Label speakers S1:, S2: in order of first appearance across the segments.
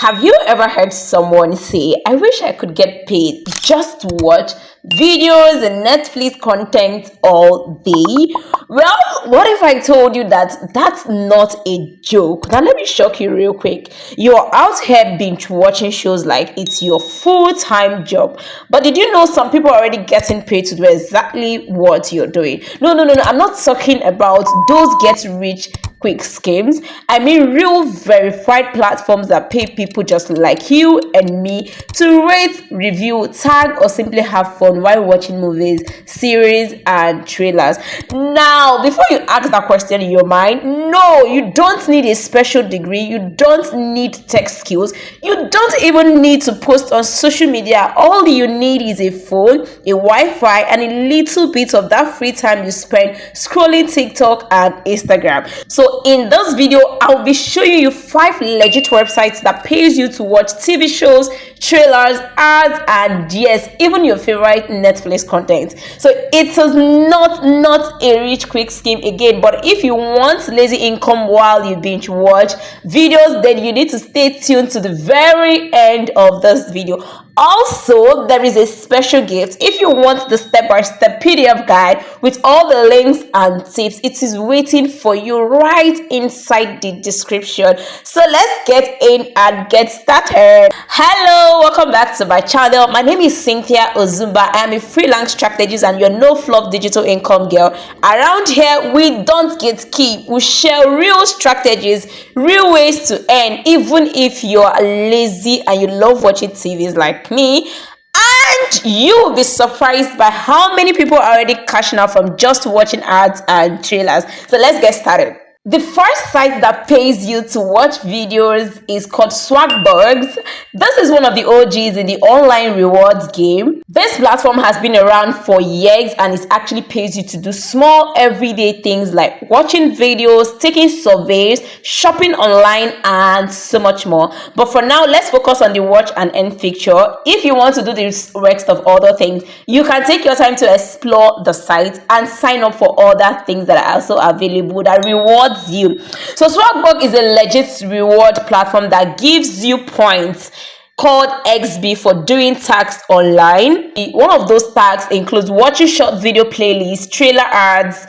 S1: Have you ever heard someone say, I wish I could get paid just to watch videos and Netflix content all day? Well, what if I told you that that's not a joke? Now, let me shock you real quick. You're out here binge watching shows like it's your full-time job. But did you know some people are already getting paid to do exactly what you're doing? No. I'm not talking about those get rich quick schemes. I mean real verified platforms that pay people just like you and me to rate, review, tag, or simply have fun while watching movies, series, and trailers. Now, before you ask that question in your mind, no, you don't need a special degree, you don't need tech skills, you don't even need to post on social media. All you need is a phone, a Wi-Fi, and a little bit of that free time you spend scrolling TikTok and Instagram. So in this video, I'll be showing you 5 legit websites that pays you to watch TV shows, trailers, ads, and yes, even your favorite Netflix content. So it is not a rich quick scheme again, but if you want lazy income while you binge watch videos, then you need to stay tuned to the very end of this video. Also, there is a special gift. If you want the step-by-step PDF guide with all the links and tips, it is waiting for you right inside the description. So let's get in and get started. Hello, welcome back to my channel. My name is Cynthia Ozumba. I am a freelance strategist and your no-fluff digital income girl. Around here, we don't gatekeep. We share real strategies, real ways to earn, even if you're lazy and you love watching TVs like me. And you will be surprised by how many people are already cashing out from just watching ads and trailers. So let's get started. The first site that pays you to watch videos is called Swagbucks. This is one of the OGs in the online rewards game. This platform has been around for years and it actually pays you to do small everyday things like watching videos, taking surveys, shopping online, and so much more. But for now, let's focus on the watch and earn feature. If you want to do the rest of other things, you can take your time to explore the site and sign up for other things that are also available that reward you. So Swagbucks is a legit reward platform that gives you points called XB for doing tasks online. One of those tasks includes watching short video playlists, trailers,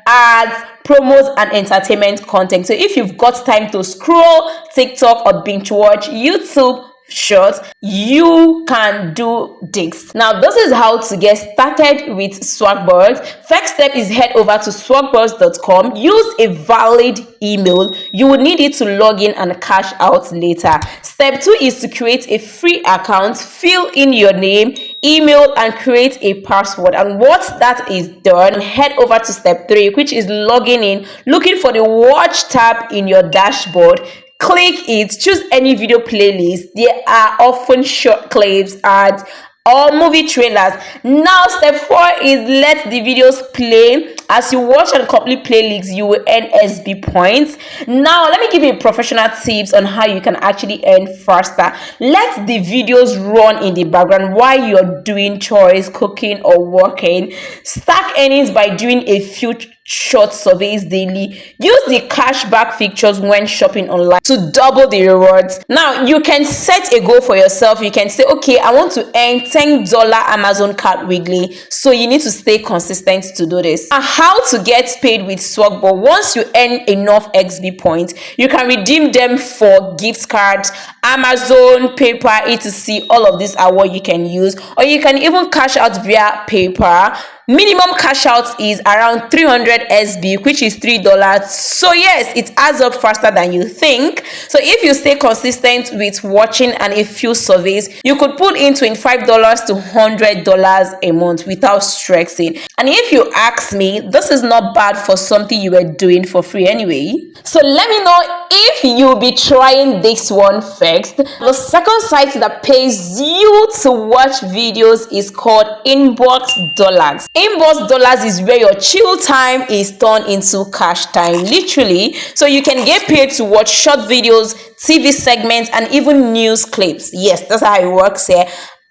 S1: ads, promos, and entertainment content. So if you've got time to scroll TikTok or binge watch YouTube short, you can do this. Now, this is how to get started with Swagbucks. First step is head over to swagbucks.com. Use a valid email. You will need it to log in and cash out later. Step 2 is to create a free account, fill in your name, email, and create a password. And once that is done, head over to step 3, which is logging in, looking for the watch tab in your dashboard. Click it, choose any video playlist. There are often short clips, ads, or movie trailers. Now, step 4 is let the videos play. As you watch and complete playlists, you will earn SB points. Now, let me give you professional tips on how you can actually earn faster. Let the videos run in the background while you're doing chores, cooking, or working. Stack earnings by doing a few short surveys daily. Use the cashback features when shopping online to double the rewards. Now, you can set a goal for yourself. You can say, okay, I want to earn $10 Amazon cart weekly. So you need to stay consistent to do this. How to get paid with Swagbucks? Once you earn enough XB points, you can redeem them for gift cards, Amazon, PayPal, etc. All of these are what you can use, or you can even cash out via PayPal. Minimum cash out is around 300 SB, which is $3. So yes, it adds up faster than you think. So if you stay consistent with watching and a few surveys, you could put in $25 to $100 a month without stressing. And if you ask me, this is not bad for something you were doing for free anyway. So let me know if you'll be trying this one first. The second site that pays you to watch videos is called InboxDollars. InboxDollars is where your chill time is turned into cash time, literally. So you can get paid to watch short videos, TV segments, and even news clips. Yes, that's how it works here.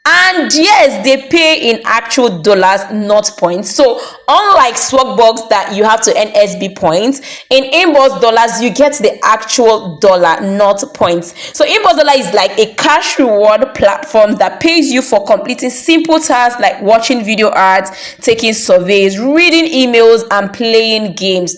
S1: And yes, they pay in actual dollars, not points. So unlike Swagbucks that you have to earn SB points, in InboxDollars you get the actual dollar, not points. So InboxDollar is like a cash reward platform that pays you for completing simple tasks like watching video ads, taking surveys, reading emails, and playing games.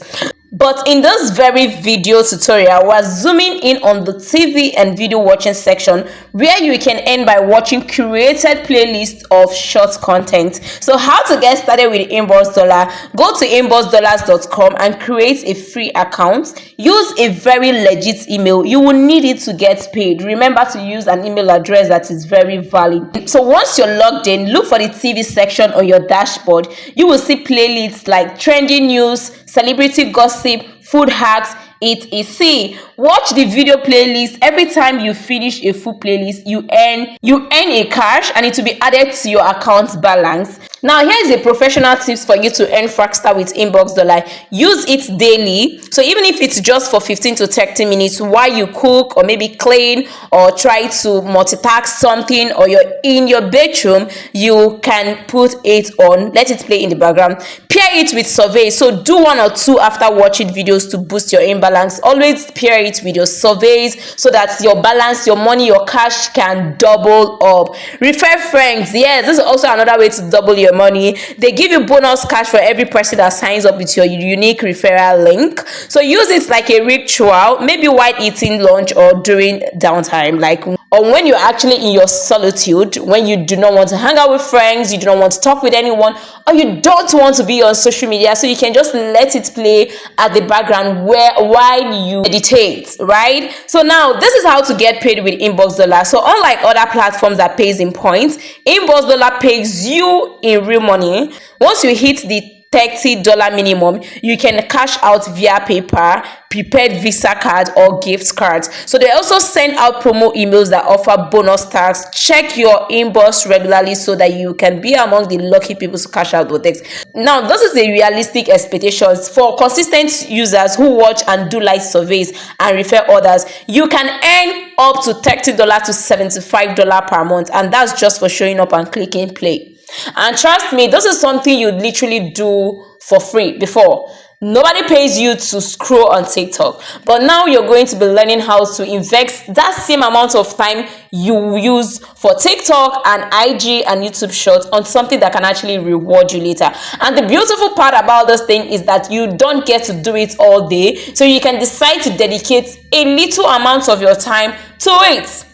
S1: But in this very video tutorial, we're zooming in on the TV and video watching section where you can earn by watching curated playlists of short content. So how to get started with InboxDollar? Go to InboxDollars.com and create a free account. Use a very legit email. You will need it to get paid. Remember to use an email address that is very valid. So once you're logged in, look for the TV section on your dashboard. You will see playlists like trending news, celebrity gossip, food hacks, etc. Watch the video playlist. Every time you finish a full playlist, you earn a cash and it will be added to your account balance. Now here is a professional tips for you to earn faster with InboxDollar. Use it daily. So even if it's just for 15 to 30 minutes while you cook or maybe clean or try to multitask something, or you're in your bedroom, you can put it on, let it play in the background. Pair it with surveys. So do 1 or 2 after watching videos to boost your imbalance. Always pair it with your surveys so that your balance, your money, your cash can double up. Refer friends. Yes, this is also another way to double your money. They give you bonus cash for every person that signs up with your unique referral link. So use it like a ritual, maybe while eating lunch or during downtime, like or when you're actually in your solitude, when you do not want to hang out with friends, you do not want to talk with anyone, or you don't want to be on social media, so you can just let it play at the background while you meditate, right? So now this is how to get paid with InboxDollar. So unlike other platforms that pays in points, InboxDollar pays you in real money. Once you hit the $30 minimum, you can cash out via PayPal, prepaid Visa card, or gift cards. So they also send out promo emails that offer bonus tax. Check your inbox regularly so that you can be among the lucky people to cash out with it. Now this is a realistic expectations for consistent users who watch and do live surveys and refer others. You can earn up to $30 to $75 per month, and that's just for showing up and clicking play. And trust me, this is something you literally do for free before. Nobody pays you to scroll on TikTok, but now you're going to be learning how to invest that same amount of time you use for TikTok and IG and YouTube Shorts on something that can actually reward you later. And the beautiful part about this thing is that you don't get to do it all day, so you can decide to dedicate a little amount of your time to it.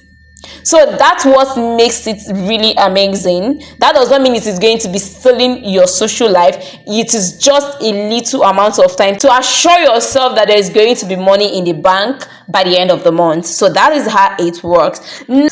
S1: So that's what makes it really amazing. That does not mean it is going to be stealing your social life. It is just a little amount of time to assure yourself that there is going to be money in the bank by the end of the month. So that is how it works.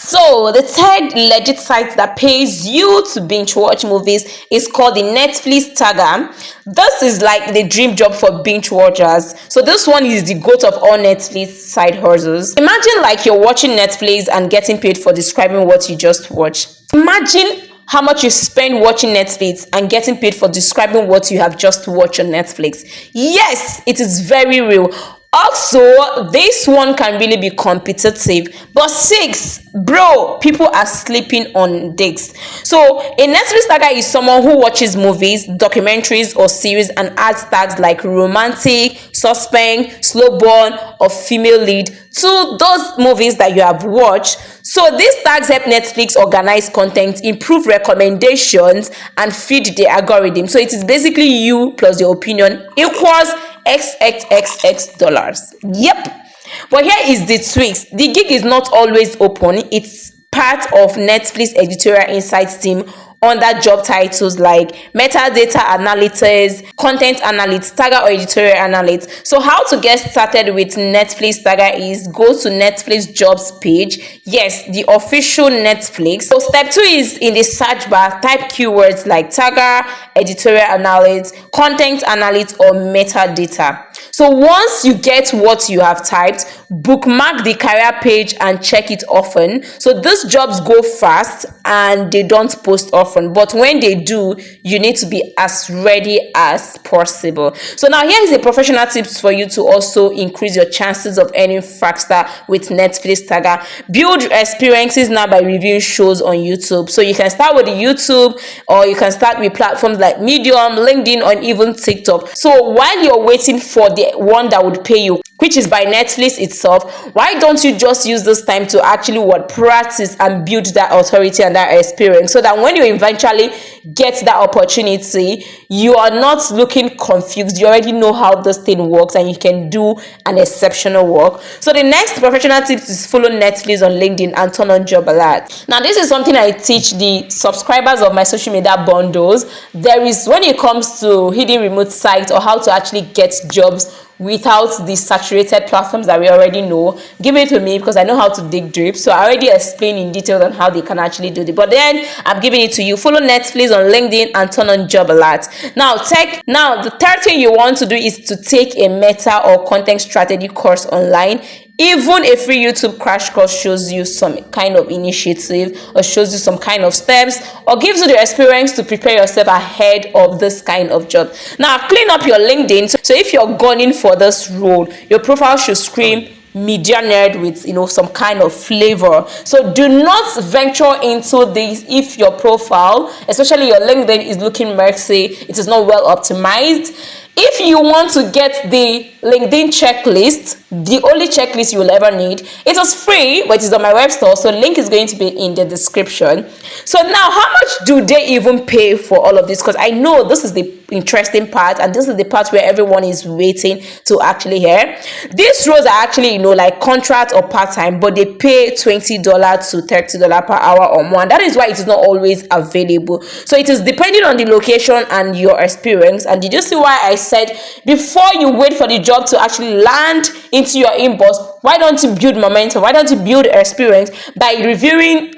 S1: So the third legit site that pays you to binge watch movies is called the Netflix Tagger. This is like the dream job for binge watchers. So this one is the goat of all Netflix side hustles. Imagine like you're watching Netflix and getting paid for describing what you just watched. Imagine how much you spend watching Netflix and getting paid for describing what you have just watched on Netflix. Yes, it is very real. Also, this one can really be competitive. But 6, bro, people are sleeping on this. So a Netflix tagger is someone who watches movies, documentaries, or series and adds tags like romantic, suspense, slow burn, or female lead to those movies that you have watched. So these tags help Netflix organize content, improve recommendations, and feed the algorithm. So it is basically you plus your opinion equals XXXX dollars. Yep. But here is the twist. The gig is not always open. It's part of Netflix editorial insights team under job titles like metadata analyst, content analyst, tagger, or editorial analyst. So how to get started with Netflix tagger is go to Netflix jobs page. Yes, the official Netflix. So step 2 is in the search bar, type keywords like tagger, editorial analyst, content analyst, or metadata. So once you get what you have typed, bookmark the career page and check it often. So these jobs go fast and they don't post often, but when they do, you need to be as ready as possible. So now here is a professional tips for you to also increase your chances of earning faster with Netflix tagger. Build experiences now by reviewing shows on YouTube. So you can start with the YouTube, or you can start with platforms like Medium, LinkedIn, or even TikTok. So while you're waiting for the one that would pay you, which is by Netflix itself, why don't you just use this time to actually practice and build that authority and that experience, so that when you eventually get that opportunity, you are not looking confused. You already know how this thing works and you can do an exceptional work. So the next professional tips is follow Netflix on LinkedIn and turn on job alerts. Now this is something I teach the subscribers of my social media bundles. There is, when it comes to hidden remote sites or how to actually get jobs without the saturated platforms that we already know, give it to me, because I know how to dig deep. So I already explained in detail on how they can actually do it, but then I'm giving it to you. Follow Netflix on LinkedIn and turn on job alerts. Now the third thing you want to do is to take a meta or content strategy course online. Even a free YouTube crash course shows you some kind of initiative, or shows you some kind of steps, or gives you the experience to prepare yourself ahead of this kind of job. Now clean up your LinkedIn. So if you're gunning for this role, your profile should scream media nerd with some kind of flavor. So do not venture into this if your profile, especially your LinkedIn, is looking messy, it is not well optimized. If you want to get the LinkedIn checklist, the only checklist you will ever need, it is free, but it is on my web store, so link is going to be in the description. So now, how much do they even pay for all of this? Because I know this is the interesting part, and this is the part where everyone is waiting to actually hear. These roles are actually like contract or part-time, but they pay $20 to $30 per hour or more, and that is why it is not always available. So it is depending on the location and your experience. And did you see why I said before you wait for the job to actually land into your inbox, why don't you build momentum? Why don't you build experience by reviewing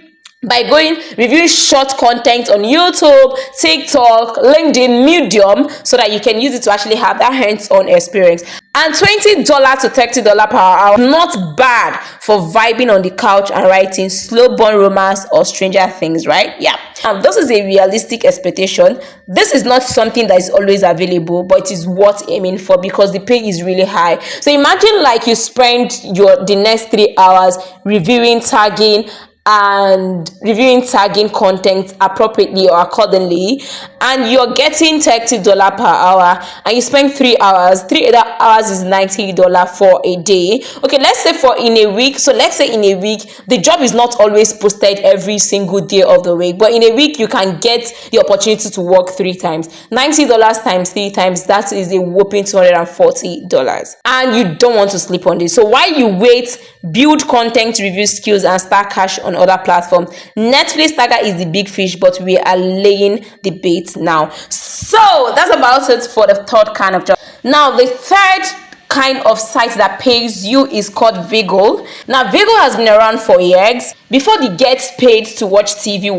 S1: short content on YouTube, TikTok, LinkedIn, Medium, so that you can use it to actually have that hands-on experience. And $20 to $30 per hour, not bad for vibing on the couch and writing slow burn romance or Stranger Things, right? Yeah. This is a realistic expectation. This is not something that is always available, but it is worth aiming for because the pay is really high. So imagine like you spend the next 3 hours reviewing content appropriately or accordingly, and you're getting $30 per hour, and you spend 3 hours. 3 hours is $90 for a day. Okay, let's say in a week the job is not always posted every single day of the week, but in a week you can get the opportunity to work 3 times. $90 times 3 times, that is a whopping $240, and you don't want to sleep on this. So while you wait, build content review skills and start cash on other platforms. Netflix tagger is the big fish, but we are laying the bait now. So that's about it for the third kind of job. Now the third kind of site that pays you is called Viggle. Now Viggle has been around for years. Before the get paid to watch TV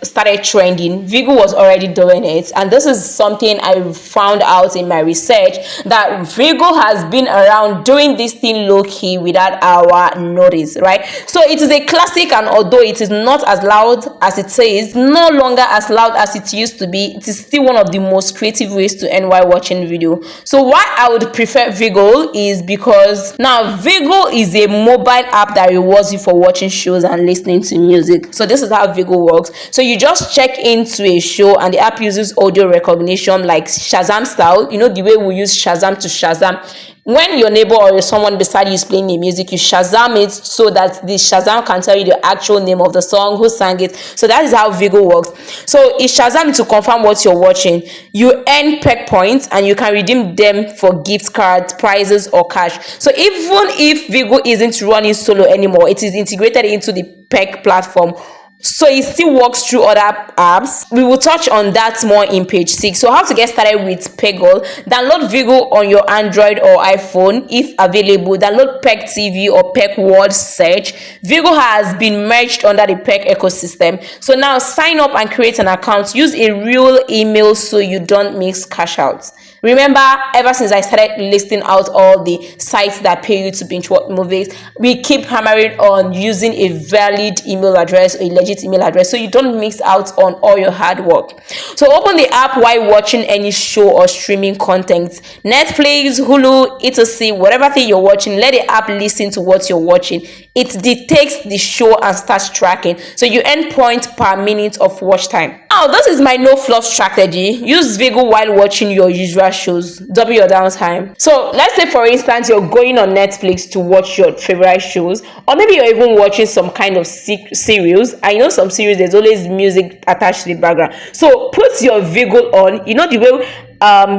S1: started trending, Viggle was already doing it. And this is something I found out in my research, that Viggle has been around doing this thing low-key without our notice, right? So it is a classic, and although it is not as loud as it is, no longer as loud as it used to be, it is still one of the most creative ways to end while watching video. So why I would prefer Viggle is because now Viggle is a mobile app that rewards you for watching shows and listening to music. So this is how Viggle works. So you just check into a show, and the app uses audio recognition like Shazam style. The way we use Shazam to Shazam. When your neighbor or someone beside you is playing the music, you Shazam it so that the Shazam can tell you the actual name of the song, who sang it. So that is how Viggle works. So it's Shazam to confirm what you're watching. You earn Perk points, and you can redeem them for gift cards, prizes, or cash. So even if Viggle isn't running solo anymore, it is integrated into the Perk platform. So it still works through other apps. We will touch on that more in page 6. So how to get started with Viggle. Download Viggle on your Android or iPhone if available. Download Perk TV or Perk Word Search. Viggle has been merged under the Perk ecosystem. So now sign up and create an account. Use a real email so you don't mix cash outs. Remember, ever since I started listing out all the sites that pay you to binge watch movies, we keep hammering on using a valid email address or a legit email address so you don't miss out on all your hard work. So open the app while watching any show or streaming content. Netflix, Hulu, etc. Whatever thing you're watching, let the app listen to what you're watching. It detects the show and starts tracking. So you earn points per minute of watch time. Now, this is my no fluff strategy. Use Viggle while watching your usual shows. Double your downtime. So let's say, for instance, you're going on Netflix to watch your favorite shows, or maybe you're even watching some kind of series. I know some series, there's always music attached to the background. So put your Viggle on. You know the way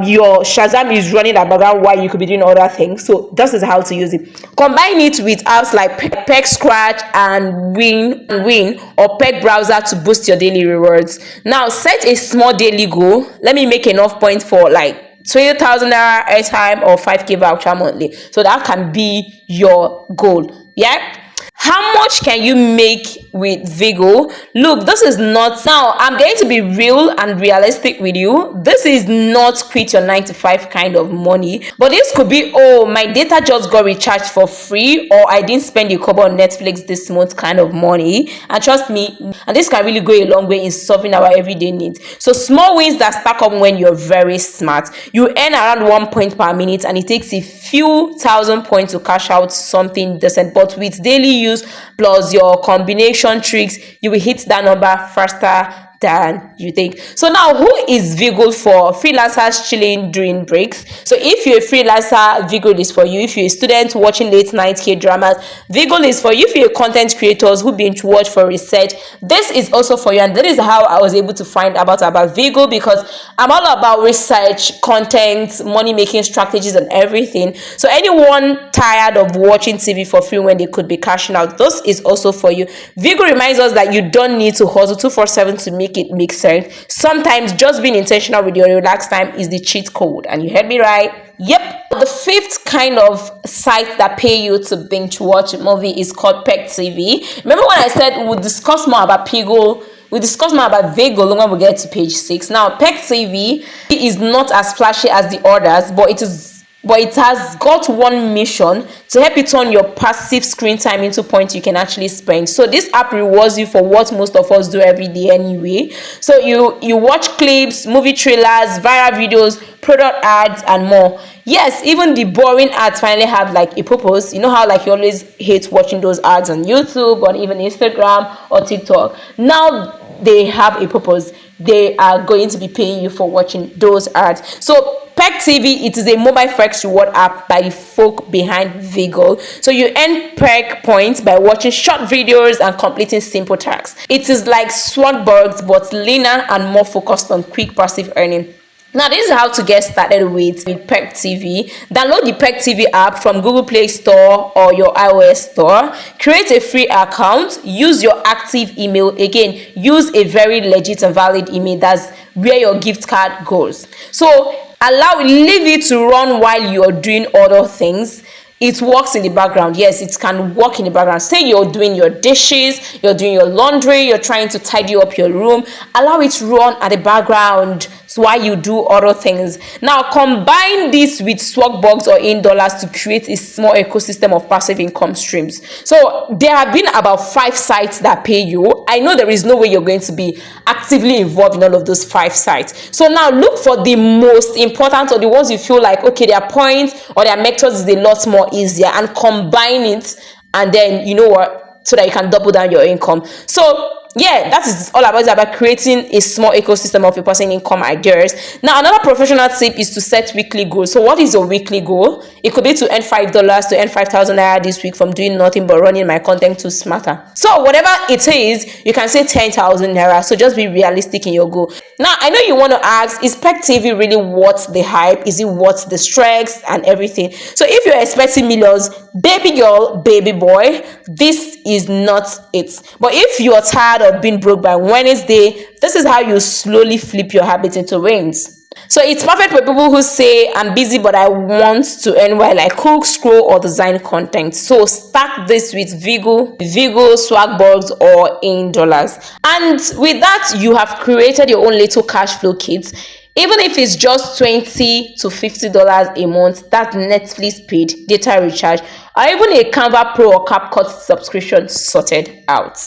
S1: your Shazam is running the background while you could be doing other things. So this is how to use it. Combine it with apps like Perk, Scratch, and Win or Perk browser to boost your daily rewards. Now set a small daily goal. Let me make enough points for like 20,000 naira airtime or 5k voucher monthly. So that can be your goal. Yeah. How much can you make with Viggle? Look, this is not, now I'm going to be real and realistic with you. This is not quit your 9 to 5 kind of money, but this could be, oh, my data just got recharged for free, or I didn't spend a couple on Netflix this month kind of money. And trust me, and this can really go a long way in solving our everyday needs. So small wins that stack up when you're very smart. You earn around 1 point per minute, and it takes a few thousand points to cash out something decent, but with daily use plus your combination tricks, you will hit that number faster than you think. So now, who is Viggle for? Freelancers chilling during breaks. So if you're a freelancer, Viggle is for you. If you're a student watching late night K-dramas, Viggle is for you. If you're content creators who binge watch for research, this is also for you. And that is how I was able to find about Viggle, because I'm all about research, content, money making strategies and everything. So anyone tired of watching TV for free when they could be cashing out, this is also for you. Viggle reminds us that you don't need to hustle 247 to make it make sense. Sometimes just being intentional with your relaxed time is the cheat code, and you heard me right. Yep. The fifth kind of site that pay you to binge watch a movie is called Perk TV. Remember when I said we'll discuss more about Viggle? We'll discuss more about Viggle when we get to page 6. Now, Perk TV is not as flashy as the others, but it has got one mission to help you turn your passive screen time into points you can actually spend. So this app rewards you for what most of us do every day anyway. So you watch clips, movie trailers, viral videos, product ads, and more. Yes, even the boring ads finally have like a purpose. You know how like you always hate watching those ads on YouTube or even Instagram or TikTok. Now they have a purpose. They are going to be paying you for watching those ads. So Perk TV, it is a mobile flex reward app by the folk behind Viggle. So you earn Perk points by watching short videos and completing simple tasks. It is like Swagbucks, but leaner and more focused on quick passive earning. Now, this is how to get started with Perk TV. Download the Perk TV app from Google Play Store or your iOS store. Create a free account. Use your active email. Again, use a very legit and valid email. That's where your gift card goes. So leave it to run while you're doing other things. It works in the background. Yes, it can work in the background. Say you're doing your dishes, you're doing your laundry, you're trying to tidy up your room. Allow it to run at the background while you do other things. Now, combine this with Swagbucks or InboxDollars to create a small ecosystem of passive income streams. So there have been about 5 sites that pay you. I know there is no way you're going to be actively involved in all of those 5 sites. So now look for the most important or the ones you feel like, okay, their points or their methods is a lot more easier, and combine it, and then you know what, so that you can double down your income. So yeah, that is all about. It's about creating a small ecosystem of your personal income ideas. Now, another professional tip is to set weekly goals. So what is your weekly goal? It could be to earn $5, to earn 5,000 naira this week from doing nothing but running my content to smarter. So whatever it is, you can say 10,000 naira. So just be realistic in your goal. Now, I know you want to ask, is Perk TV really worth the hype? Is it worth the stress and everything? So if you're expecting millions, baby girl, baby boy, this is not it. But if you're tired of being broke by Wednesday, this is how you slowly flip your habits into wins. So it's perfect for people who say, I'm busy but I want to earn while I cook, scroll, or design content. So stack this with Viggle, Swagbucks, or InboxDollars. And with that, you have created your own little cash flow kit. Even if it's just $20 to $50 a month, that's Netflix paid data recharge, or even a Canva Pro or CapCut subscription sorted out.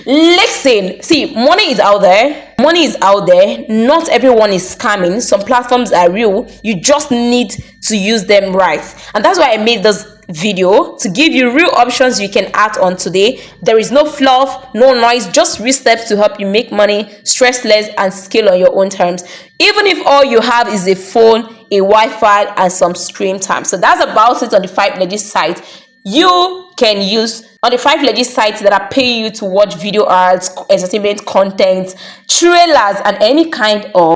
S1: Listen, see, money is out there. Money is out there. Not everyone is scamming. Some platforms are real. You just need to use them right. And that's why I made this video, to give you real options you can act on today. There is no fluff, no noise, just real steps to help you make money, stress less, and scale on your own terms, even if all you have is a phone, a Wi-Fi, and some stream time. So that's about it on the 5 legit sites you can use, on the 5 legit sites that are paying you to watch video ads, entertainment content, trailers, and any kind of